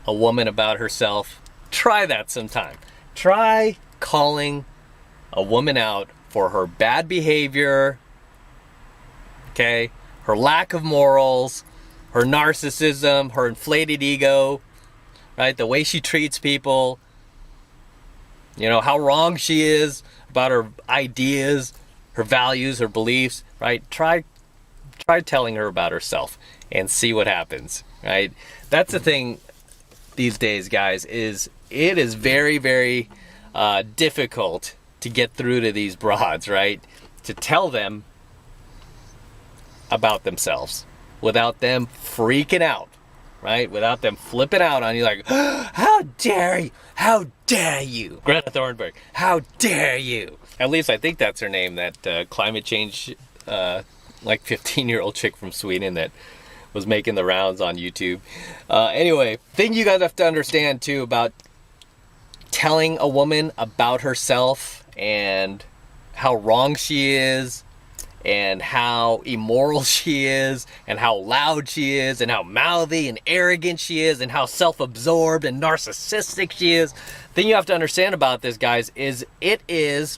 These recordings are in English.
a woman about herself, try that sometime. Try calling a woman out for her bad behavior, okay, her lack of morals, her narcissism, her inflated ego, right? The way she treats people, you know, how wrong she is about her ideas, her values, her beliefs, right? Try telling her about herself and see what happens, right? That's the thing these days, guys, is it is very, very difficult to get through to these broads, right? To tell them about themselves without them freaking out, right? Without them flipping out on you like, how dare you? How dare you? Greta Thunberg, how dare you? At least I think that's her name, that climate change, like 15-year-old chick from Sweden that was making the rounds on YouTube. Anyway, thing you guys have to understand too about telling a woman about herself and how wrong she is and how immoral she is and how loud she is and how mouthy and arrogant she is and how self-absorbed and narcissistic she is. Thing you have to understand about this, guys, is it is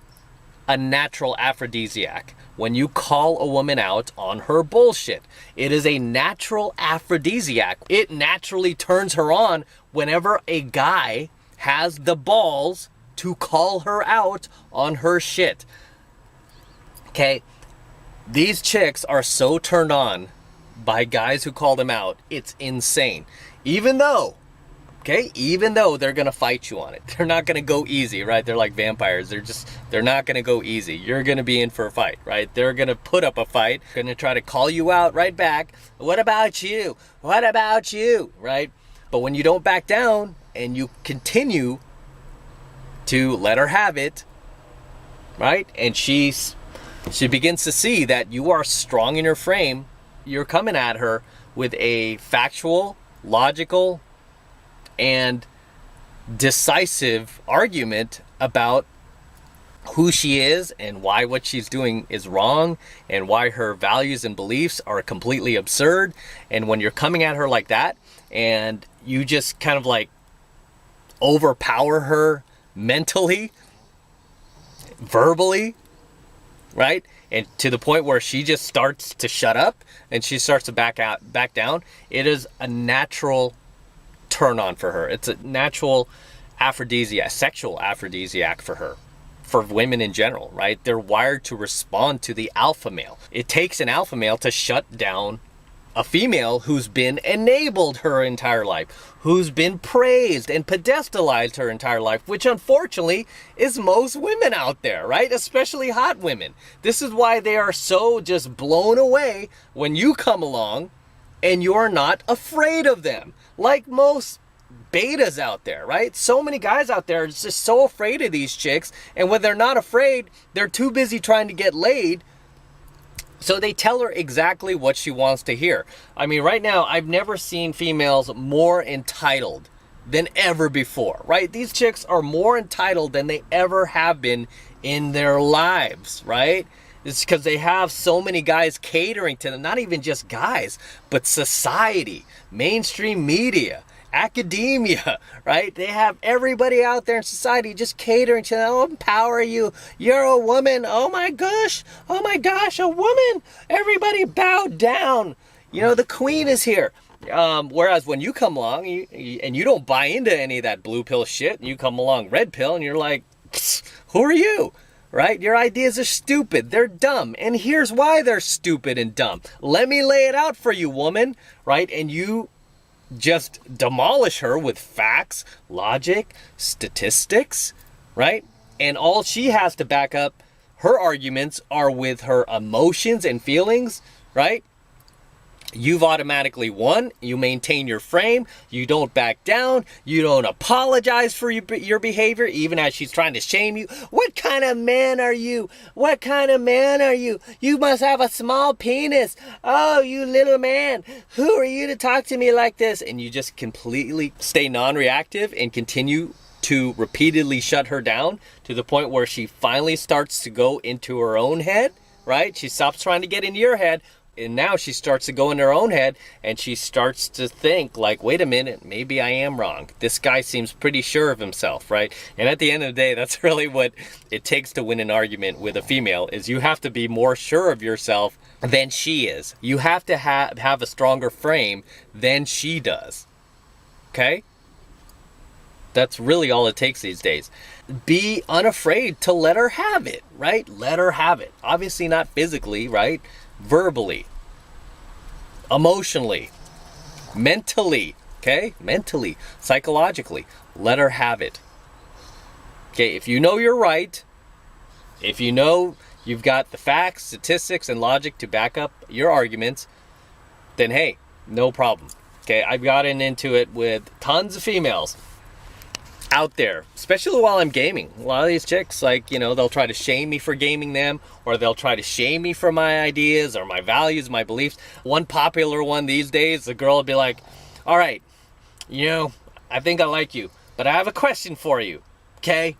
a natural aphrodisiac. When you call a woman out on her bullshit, it is a natural aphrodisiac. It naturally turns her on whenever a guy has the balls to call her out on her shit. Okay? These chicks are so turned on by guys who call them out, it's insane. Even though they're gonna fight you on it. They're not gonna go easy, right? They're like vampires. They're not gonna go easy. You're gonna be in for a fight, right? They're gonna put up a fight, gonna try to call you out right back. What about you? What about you? Right? But when you don't back down and you continue to let her have it, right? And she begins to see that you are strong in your frame, you're coming at her with a factual, logical, and decisive argument about who she is and why what she's doing is wrong and why her values and beliefs are completely absurd. And when you're coming at her like that and you just kind of like overpower her mentally, verbally, right? And to the point where she just starts to shut up and she starts to back down, it is a natural turn on for her. It's a natural aphrodisiac, sexual aphrodisiac for her, for women in general, right? They're wired to respond to the alpha male. It takes an alpha male to shut down a female who's been enabled her entire life, who's been praised and pedestalized her entire life, which unfortunately is most women out there, right? Especially hot women. This is why they are so just blown away when you come along and you're not afraid of them. Like most betas out there, right? So many guys out there are just so afraid of these chicks, and when they're not afraid, they're too busy trying to get laid. So they tell her exactly what she wants to hear. I mean, right now, I've never seen females more entitled than ever before, right? These chicks are more entitled than they ever have been in their lives, right? It's because they have so many guys catering to them, not even just guys, but society, mainstream media, academia, right? They have everybody out there in society just catering to them. Oh, empower you. You're a woman. Oh my gosh, a woman. Everybody bow down. You know, the queen is here. Whereas when you come along and you don't buy into any of that blue pill shit, and you come along red pill and you're like, who are you? Right? Your ideas are stupid. They're dumb. And here's why they're stupid and dumb. Let me lay it out for you, woman. Right? And you just demolish her with facts, logic, statistics, right? And all she has to back up her arguments are with her emotions and feelings, right? You've automatically won. You maintain your frame. You don't back down. You don't apologize for your behavior, even as she's trying to shame you. What kind of man are you? What kind of man are you? You must have a small penis. Oh, you little man. Who are you to talk to me like this? And you just completely stay non-reactive and continue to repeatedly shut her down to the point where she finally starts to go into her own head, right? She stops trying to get into your head. And now she starts to go in her own head and she starts to think like, wait a minute, maybe I am wrong. This guy seems pretty sure of himself, right? And at the end of the day, that's really what it takes to win an argument with a female, is you have to be more sure of yourself than she is. You have to have a stronger frame than she does. Okay? That's really all it takes these days. Be unafraid to let her have it, right? Let her have it. Obviously not physically, right? Verbally, emotionally, mentally, okay? Mentally, psychologically, let her have it. Okay, if you know you're right, if you know you've got the facts, statistics, and logic to back up your arguments, then hey, no problem. Okay, I've gotten into it with tons of females out there, especially while I'm gaming. A lot of these chicks, like, you know, they'll try to shame me for gaming them, or they'll try to shame me for my ideas or my values, my beliefs. One popular one these days, the girl will be like, all right, you know, I think I like you, but I have a question for you, okay?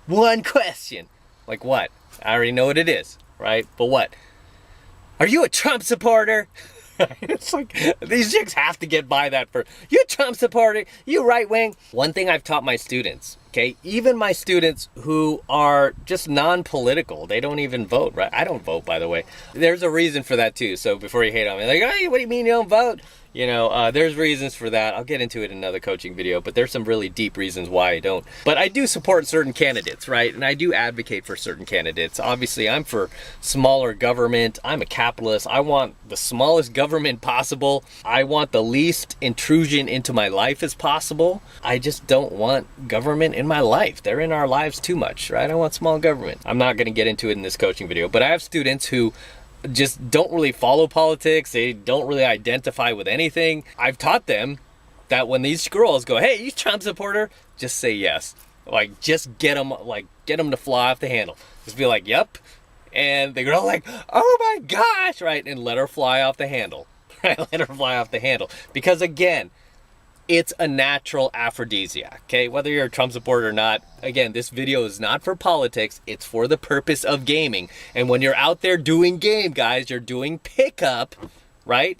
One question. Like what? I already know what it is, right? But what? Are you a Trump supporter? It's like, these chicks have to get by that for, you Trump supporter, you right wing. One thing I've taught my students, okay, even my students who are just non-political, they don't even vote, right? I don't vote, by the way. There's a reason for that too. So before you hate on me, like, hey, what do you mean you don't vote? You know, there's reasons for that. I'll get into it in another coaching video, but there's some really deep reasons why I don't. But I do support certain candidates, right? And I do advocate for certain candidates. Obviously, I'm for smaller government. I'm a capitalist. I want the smallest government possible. I want the least intrusion into my life as possible. I just don't want government in my life. They're in our lives too much, right? I want small government. I'm not going to get into it in this coaching video, but I have students who just don't really follow politics. They don't really identify with anything. I've taught them that when these girls go, hey, you Trump supporter, just say yes. Like, just get them to fly off the handle. Just be like, yep. And the girl like, oh my gosh, right? And let her fly off the handle, right? Let her fly off the handle. Because again, it's a natural aphrodisiac, okay? Whether you're a Trump supporter or not, again, this video is not for politics. It's for the purpose of gaming. And when you're out there doing game, guys, you're doing pickup, right?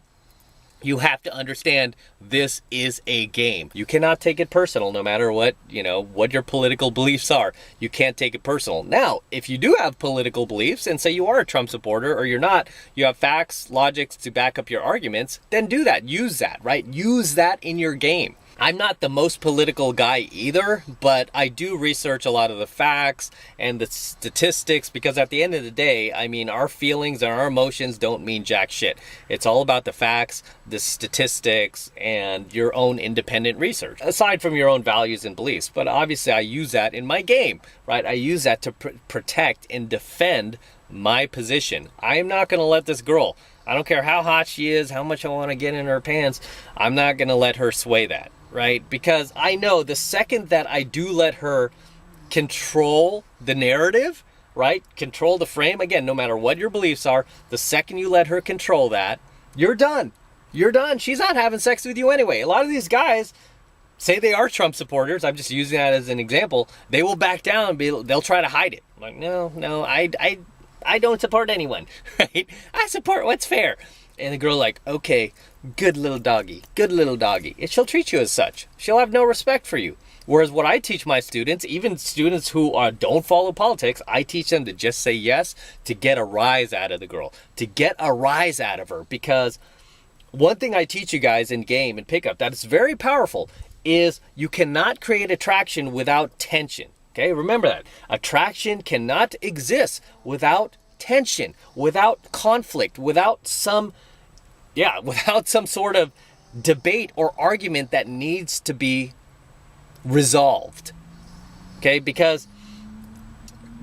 You have to understand this is a game. You cannot take it personal no matter what, you know, what your political beliefs are. You can't take it personal. Now, if you do have political beliefs and say you are a Trump supporter or you're not, you have facts, logics to back up your arguments, then do that. Use that, right? Use that in your game. I'm not the most political guy either, but I do research a lot of the facts and the statistics, because at the end of the day, I mean, our feelings and our emotions don't mean jack shit. It's all about the facts, the statistics, and your own independent research, aside from your own values and beliefs. But obviously, I use that in my game, right? I use that to protect and defend my position. I am not going to let this girl, I don't care how hot she is, how much I want to get in her pants, I'm not going to let her sway that. Right? Because I know the second that I do let her control the narrative, right? Control the frame, again, no matter what your beliefs are, the second you let her control that, you're done. You're done. She's not having sex with you anyway. A lot of these guys say they are Trump supporters. I'm just using that as an example. They will back down and they'll try to hide it. I'm like, no, I don't support anyone, right? I support what's fair. And the girl like, okay, good little doggy. And she'll treat you as such. She'll have no respect for you. Whereas what I teach my students, even students who don't follow politics, I teach them to just say yes, to get a rise out of the girl, to get a rise out of her. Because one thing I teach you guys in game and pickup that is very powerful is you cannot create attraction without tension. Okay, remember that. Attraction cannot exist without tension, without conflict, without some sort of debate or argument that needs to be resolved. Okay, because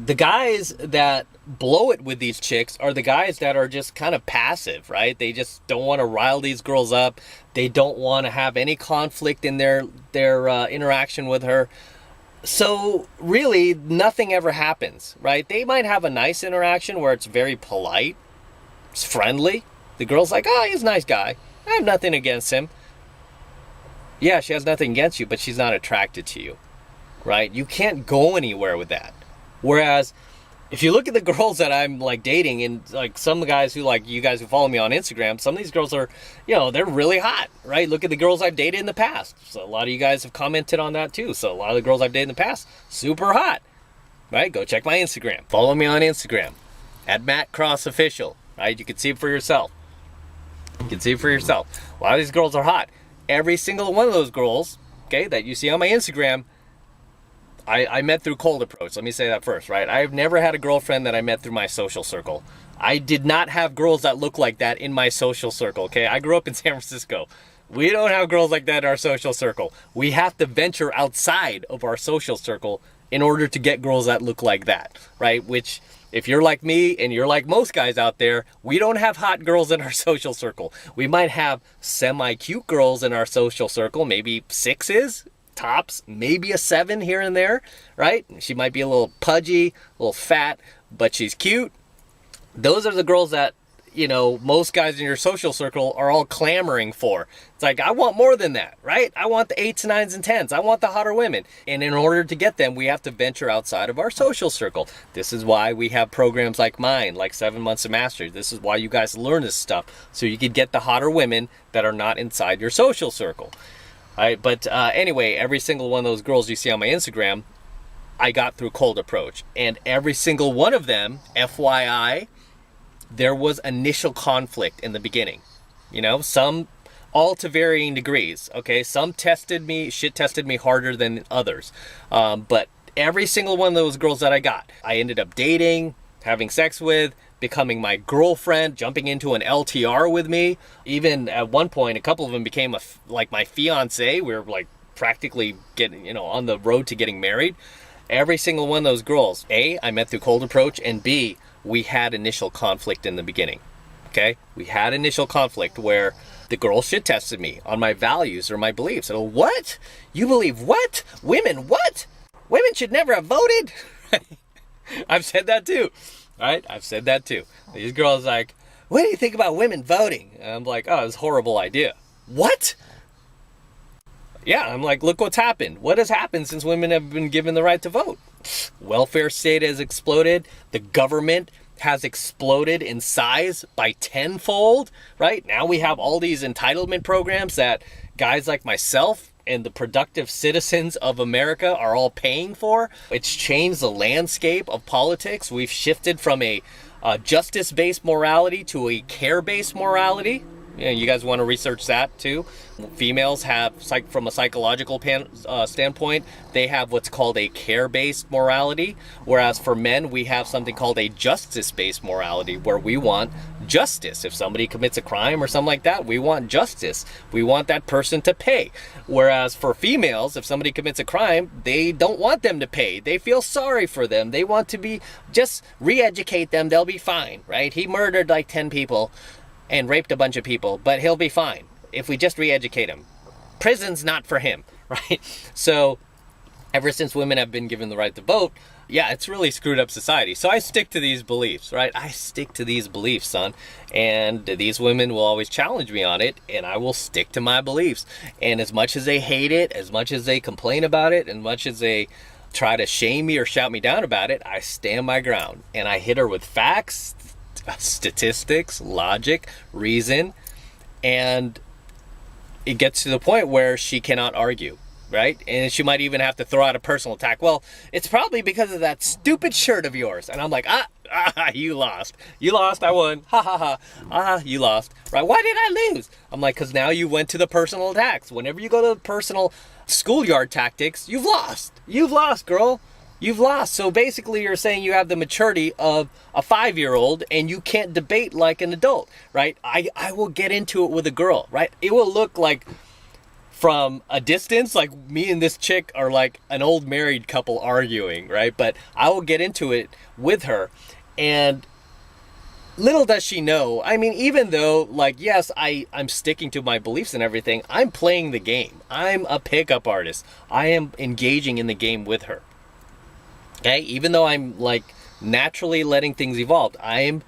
the guys that blow it with these chicks are the guys that are just kind of passive, right? They just don't want to rile these girls up. They don't want to have any conflict in their interaction with her. So really, nothing ever happens, right? They might have a nice interaction where it's very polite, it's friendly. The girl's like, oh, he's a nice guy. I have nothing against him. Yeah, she has nothing against you, but she's not attracted to you, right? You can't go anywhere with that. Whereas if you look at the girls that I'm like dating, and like some of the guys who, like you guys who follow me on Instagram, some of these girls are, they're really hot, right? Look at the girls I've dated in the past. So a lot of you guys have commented on that too. So a lot of the girls I've dated in the past, super hot, right? Go check my Instagram. Follow me on Instagram at MattCrossOfficial, right? You can see it for yourself. You can see it for yourself. A lot of these girls are hot. Every single one of those girls, okay, that you see on my Instagram, I met through cold approach. Let me say that first, right? I've never had a girlfriend that I met through my social circle. I did not have girls that look like that in my social circle, okay? I grew up in San Francisco. We don't have girls like that in our social circle. We have to venture outside of our social circle in order to get girls that look like that, right? Which, if you're like me and you're like most guys out there, we don't have hot girls in our social circle. We might have semi-cute girls in our social circle, maybe 6s, tops, maybe a 7 here and there, right? She might be a little pudgy, a little fat, but she's cute. Those are the girls that, most guys in your social circle are all clamoring for. It's like, I want more than that, right? I want the 8s, 9s, and 10s. I want the hotter women. And in order to get them, we have to venture outside of our social circle. This is why we have programs like mine, like 7 Months of Mastery. This is why you guys learn this stuff, so you can get the hotter women that are not inside your social circle. All right, but anyway, every single one of those girls you see on my Instagram, I got through cold approach. And every single one of them, FYI, there was initial conflict in the beginning. Some all to varying degrees, okay? Some tested me harder than others. But every single one of those girls that I ended up dating, having sex with, becoming my girlfriend, jumping into an LTR with me. Even at one point, a couple of them became my fiance. We were like practically getting, on the road to getting married. Every single one of those girls, A, I met through cold approach, and B, we had initial conflict in the beginning. Okay? We had initial conflict where the girl shit tested me on my values or my beliefs. So, what? You believe what? Women, what? Women should never have voted? I've said that too. Right? I've said that too. These girls like, what do you think about women voting? And I'm like, oh, it's a horrible idea. What? Yeah, I'm like, look what's happened. What has happened since women have been given the right to vote? Welfare state has exploded. The government has exploded in size by tenfold, right? Now we have all these entitlement programs that guys like myself and the productive citizens of America are all paying for. It's changed the landscape of politics. We've shifted from a justice-based morality to a care-based morality. You guys want to research that too. Females have, from a psychological standpoint, they have what's called a care-based morality, whereas for men, we have something called a justice-based morality, where we want justice. If somebody commits a crime or something like that, we want justice. We want that person to pay. Whereas for females, if somebody commits a crime, they don't want them to pay. They feel sorry for them. They want to just re-educate them. They'll be fine, right? He murdered like 10 people and raped a bunch of people, but he'll be fine if we just re-educate him. Prison's not for him, right? So ever since women have been given the right to vote, yeah, it's really screwed up society. So I stick to these beliefs, right? I stick to these beliefs, son. And these women will always challenge me on it, and I will stick to my beliefs. And as much as they hate it, as much as they complain about it, as much as they try to shame me or shout me down about it, I stand my ground. And I hit her with facts, statistics, logic, reason, and it gets to the point where she cannot argue, right? And she might even have to throw out a personal attack. Well, it's probably because of that stupid shirt of yours. And I'm like, you lost. You lost, I won. Ha ha ha. You lost. Right? Why did I lose? I'm like, because now you went to the personal attacks. Whenever you go to the personal schoolyard tactics, you've lost. You've lost, girl. You've lost. So basically you're saying you have the maturity of a 5-year-old and you can't debate like an adult, right? I will get into it with a girl, right? It will look like from a distance, like me and this chick are like an old married couple arguing, right? But I will get into it with her, and little does she know, I mean, even though, like, yes, I'm sticking to my beliefs and everything, I'm playing the game. I'm a pickup artist. I am engaging in the game with her. Okay, even though I'm like naturally letting things evolve, I'm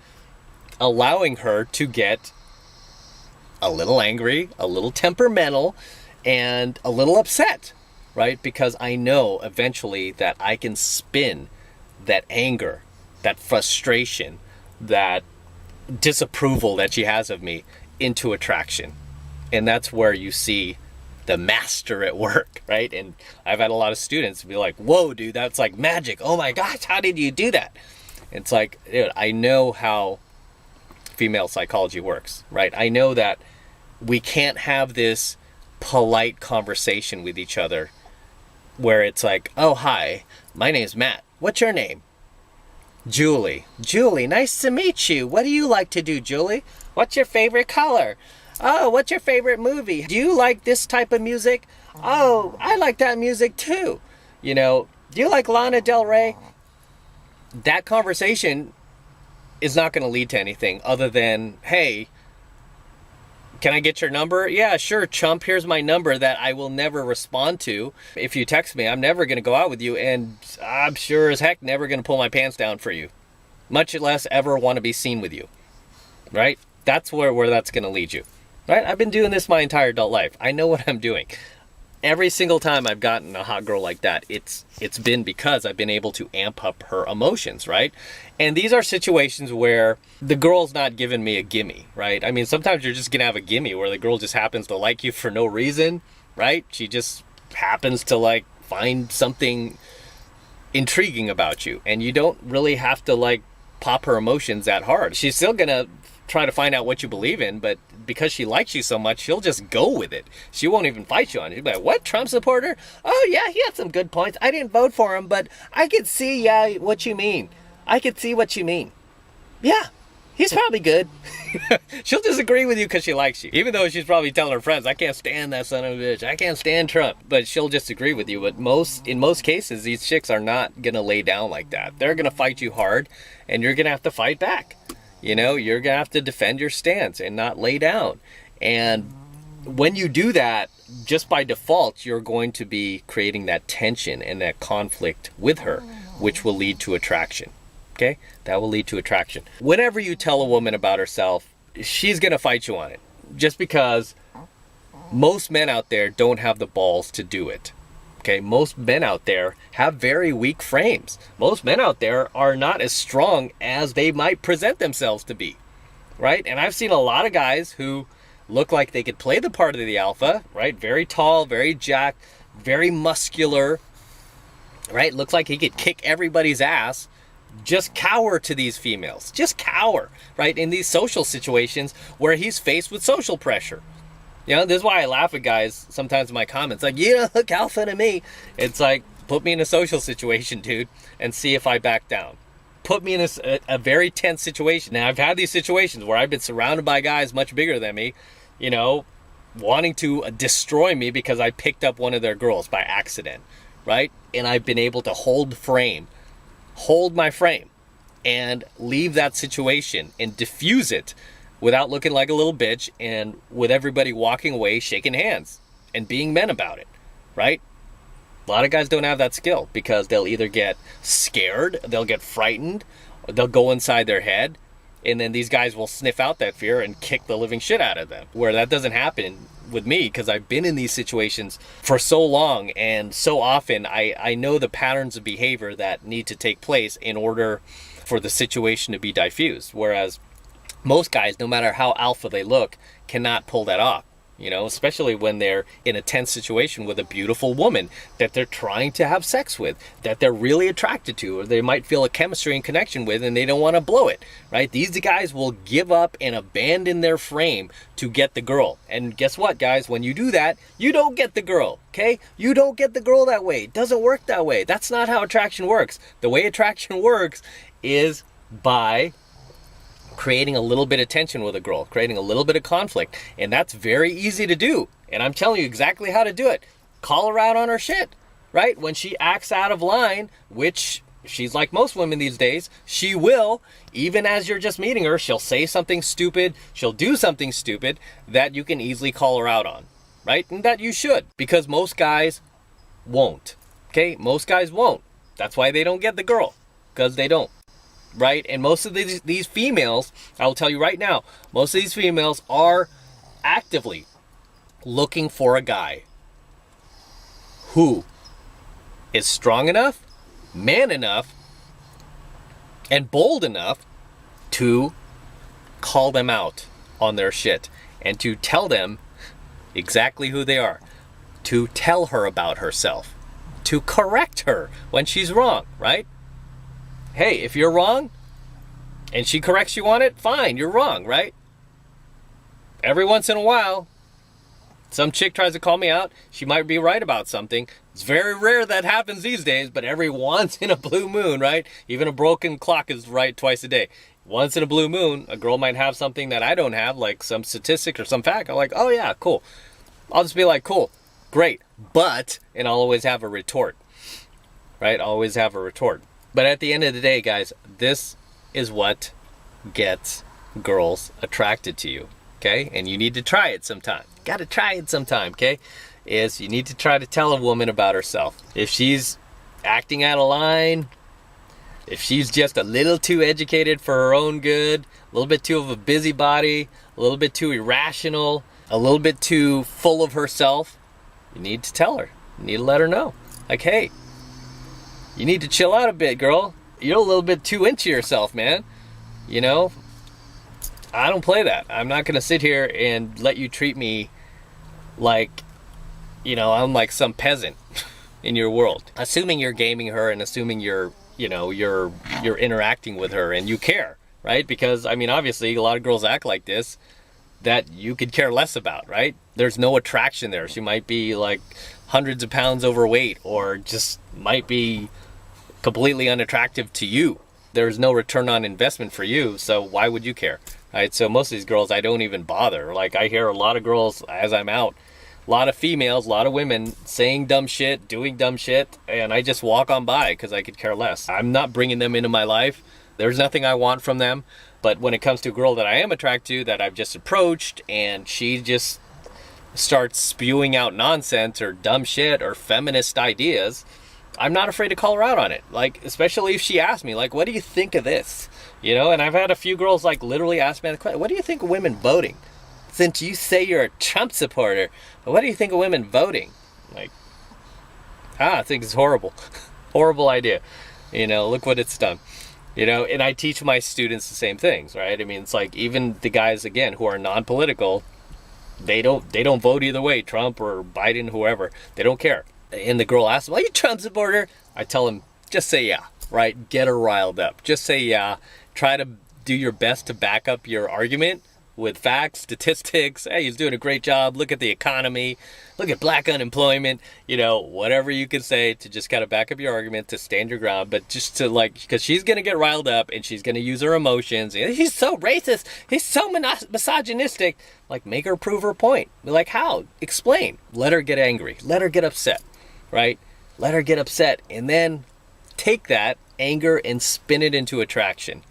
allowing her to get a little angry, a little temperamental, and a little upset, right? Because I know eventually that I can spin that anger that frustration, that disapproval that she has of me into attraction. And that's where you see the master at work, right? And I've had a lot of students be like, whoa, dude, that's like magic. Oh my gosh, how did you do that? It's like, dude, I know how female psychology works, right? I know that we can't have this polite conversation with each other where it's like, oh, hi, my name's Matt. What's your name? Julie. Julie, nice to meet you. What do you like to do, Julie? What's your favorite color? Oh, what's your favorite movie? Do you like this type of music? Oh, I like that music too. You know, do you like Lana Del Rey? That conversation is not going to lead to anything other than, hey, can I get your number? Yeah, sure, chump. Here's my number that I will never respond to. If you text me, I'm never going to go out with you, and I'm sure as heck never going to pull my pants down for you, much less ever want to be seen with you, right? That's where that's going to lead you, right? I've been doing this my entire adult life. I know what I'm doing. Every single time I've gotten a hot girl like that, it's been because I've been able to amp up her emotions, right? And these are situations where the girl's not giving me a gimme, right? I mean, sometimes you're just gonna have a gimme where the girl just happens to like you for no reason, right? She just happens to like find something intriguing about you, and you don't really have to like pop her emotions that hard. She's still gonna try to find out what you believe in, but because she likes you so much, she'll just go with it. She won't even fight you on it. She'll be like, what, Trump supporter? Oh yeah, he had some good points. I didn't vote for him, but I could see, yeah, what you mean. I could see what you mean. Yeah, he's probably good. She'll disagree with you because she likes you. Even though she's probably telling her friends, I can't stand that son of a bitch. I can't stand Trump. But she'll disagree with you. But in most cases, these chicks are not going to lay down like that. They're going to fight you hard, and you're going to have to fight back. You know, you're going to have to defend your stance and not lay down. And when you do that, just by default, you're going to be creating that tension and that conflict with her, which will lead to attraction. Okay? That will lead to attraction. Whenever you tell a woman about herself, she's going to fight you on it. Just because most men out there don't have the balls to do it. Okay, most men out there have very weak frames. Most men out there are not as strong as they might present themselves to be, right? And I've seen a lot of guys who look like they could play the part of the alpha, right? Very tall, very jacked, very muscular, right? Looks like he could kick everybody's ass. Just cower to these females. Just cower, right? In these social situations where he's faced with social pressure. You know, this is why I laugh at guys sometimes in my comments. Like, you don't look alpha to me. It's like, put me in a social situation, dude, and see if I back down. Put me in a very tense situation. Now, I've had these situations where I've been surrounded by guys much bigger than me, you know, wanting to destroy me because I picked up one of their girls by accident, right? And I've been able to hold my frame, and leave that situation and diffuse it without looking like a little bitch, and with everybody walking away, shaking hands, and being men about it, right? A lot of guys don't have that skill because they'll either get scared, they'll get frightened, or they'll go inside their head, and then these guys will sniff out that fear and kick the living shit out of them. Where that doesn't happen with me because I've been in these situations for so long, and so often I know the patterns of behavior that need to take place in order for the situation to be diffused. Whereas most guys, no matter how alpha they look, cannot pull that off, you know, especially when they're in a tense situation with a beautiful woman that they're trying to have sex with, that they're really attracted to, or they might feel a chemistry and connection with, and they don't want to blow it, right? These guys will give up and abandon their frame to get the girl. And guess what, guys? When you do that, you don't get the girl, okay? You don't get the girl that way. It doesn't work that way. That's not how attraction works. The way attraction works is by creating a little bit of tension with a girl, creating a little bit of conflict. And that's very easy to do. And I'm telling you exactly how to do it. Call her out on her shit, right? When she acts out of line, which she's like most women these days, she will, even as you're just meeting her, she'll say something stupid, she'll do something stupid that you can easily call her out on, right? And that you should, because most guys won't, okay? Most guys won't. That's why they don't get the girl, because they don't. Right? And most of these females, I will tell you right now, most of these females are actively looking for a guy who is strong enough, man enough, and bold enough to call them out on their shit and to tell them exactly who they are, to tell her about herself, to correct her when she's wrong, right? Hey, if you're wrong and she corrects you on it, fine, you're wrong, right? Every once in a while, some chick tries to call me out. She might be right about something. It's very rare that happens these days, but every once in a blue moon, right? Even a broken clock is right twice a day. Once in a blue moon, a girl might have something that I don't have, like some statistic or some fact. I'm like, oh yeah, cool. I'll just be like, cool, great. But, and I'll always have a retort, right? I'll always have a retort. But at the end of the day, guys, this is what gets girls attracted to you, okay? And you need to try it sometime. Got to try it sometime, okay? Is you need to try to tell a woman about herself. If she's acting out of line, if she's just a little too educated for her own good, a little bit too of a busybody, a little bit too irrational, a little bit too full of herself, you need to tell her. You need to let her know. Like, hey, you need to chill out a bit, girl. You're a little bit too into yourself, man. You know, I don't play that. I'm not going to sit here and let you treat me like, you know, I'm like some peasant in your world. Assuming you're gaming her and assuming you're interacting with her and you care, right? Because, I mean, obviously a lot of girls act like this that you could care less about, right? There's no attraction there. She might be like hundreds of pounds overweight or just might be completely unattractive to you. There's no return on investment for you, so why would you care, right? So most of these girls, I don't even bother. Like, I hear a lot of girls as I'm out, a lot of females, a lot of women saying dumb shit, doing dumb shit, and I just walk on by because I could care less. I'm not bringing them into my life. There's nothing I want from them. But when it comes to a girl that I am attracted to, that I've just approached, and she just starts spewing out nonsense or dumb shit or feminist ideas, I'm not afraid to call her out on it. Like, especially if she asks me, like, what do you think of this? You know, and I've had a few girls like literally ask me the question, what do you think of women voting? Since you say you're a Trump supporter, what do you think of women voting? Like, I think it's horrible. Horrible idea. You know, look what it's done. You know, and I teach my students the same things, right? I mean, it's like even the guys, again, who are non-political, they don't vote either way, Trump or Biden, whoever. They don't care. And the girl asks, well, you Trump supporter? I tell them, just say yeah, right? Get her riled up. Just say yeah. Try to do your best to back up your argument with facts, statistics. Hey, he's doing a great job. Look at the economy. Look at black unemployment. You know, whatever you can say to just kind of back up your argument, to stand your ground. But just to like, because she's going to get riled up and she's going to use her emotions. He's so racist. He's so misogynistic. Like, make her prove her point. Like, how? Explain. Let her get angry. Let her get upset. Right? Let her get upset and then take that anger and spin it into attraction.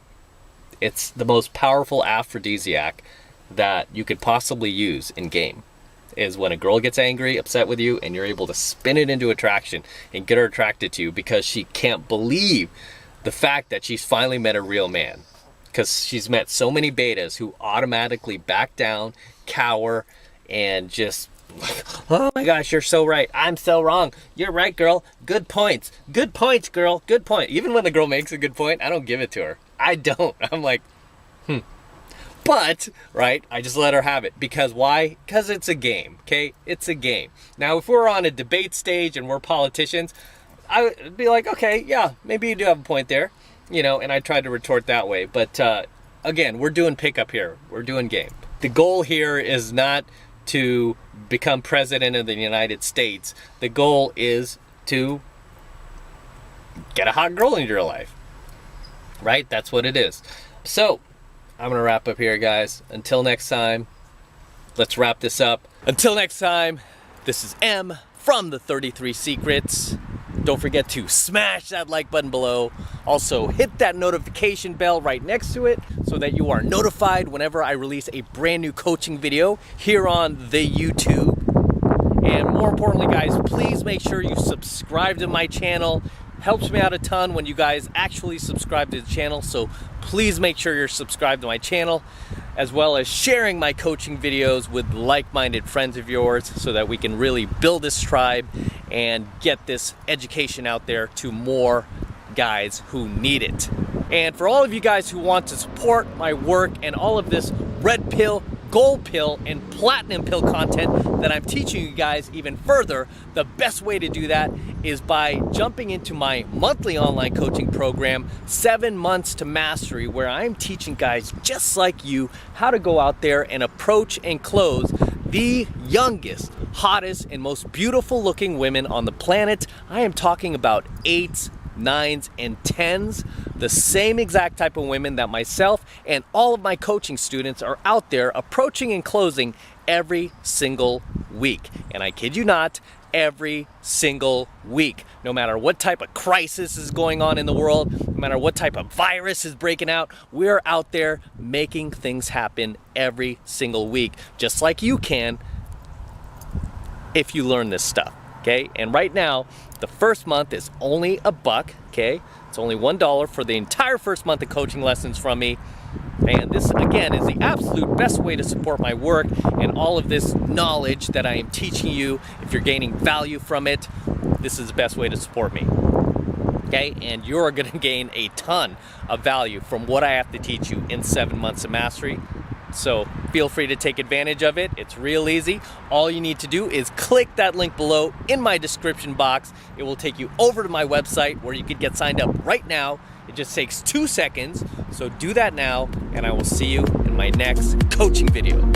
It's the most powerful aphrodisiac that you could possibly use in game, is when a girl gets angry, upset with you, and you're able to spin it into attraction and get her attracted to you because she can't believe the fact that she's finally met a real man. Because she's met so many betas who automatically back down, cower, and just, oh my gosh, you're so right. I'm so wrong. You're right, girl. Good points. Good points, girl. Good point. Even when the girl makes a good point, I don't give it to her. I don't. I'm like, But, right, I just let her have it. Because why? Because it's a game, okay? It's a game. Now, if we're on a debate stage and we're politicians, I would be like, okay, yeah, maybe you do have a point there. You know, and I try to retort that way. But, again, we're doing pickup here. We're doing game. The goal here is not to become president of the United States. The goal is to get a hot girl into your life. Right? That's what it is. So, I'm going to wrap up here, guys. Until next time, let's wrap this up. Until next time, this is M from the 33 Secrets. Don't forget to smash that like button below. Also, hit that notification bell right next to it so that you are notified whenever I release a brand new coaching video here on the YouTube. And more importantly, guys, please make sure you subscribe to my channel. Helps me out a ton when you guys actually subscribe to the channel, so please make sure you're subscribed to my channel, as well as sharing my coaching videos with like-minded friends of yours so that we can really build this tribe and get this education out there to more guys who need it. And for all of you guys who want to support my work and all of this red pill, gold pill, and platinum pill content that I'm teaching you guys even further, the best way to do that is by jumping into my monthly online coaching program, 7 Months to Mastery, where I'm teaching guys just like you how to go out there and approach and close the youngest, hottest, and most beautiful looking women on the planet. I am talking about 8s, 9s, and 10s, the same exact type of women that myself and all of my coaching students are out there approaching and closing every single week. And I kid you not, every single week. No matter what type of crisis is going on in the world, no matter what type of virus is breaking out, we're out there making things happen every single week, just like you can if you learn this stuff. Okay, and right now, the first month is only $1, okay? It's only $1 for the entire first month of coaching lessons from me. And this, again, is the absolute best way to support my work and all of this knowledge that I am teaching you. If you're gaining value from it, this is the best way to support me. Okay, and you're gonna gain a ton of value from what I have to teach you in 7 months of mastery. So feel free to take advantage of it. It's real easy. All you need to do is click that link below in my description box. It will take you over to my website where you can get signed up right now. It just takes 2 seconds. So do that now, and I will see you in my next coaching video.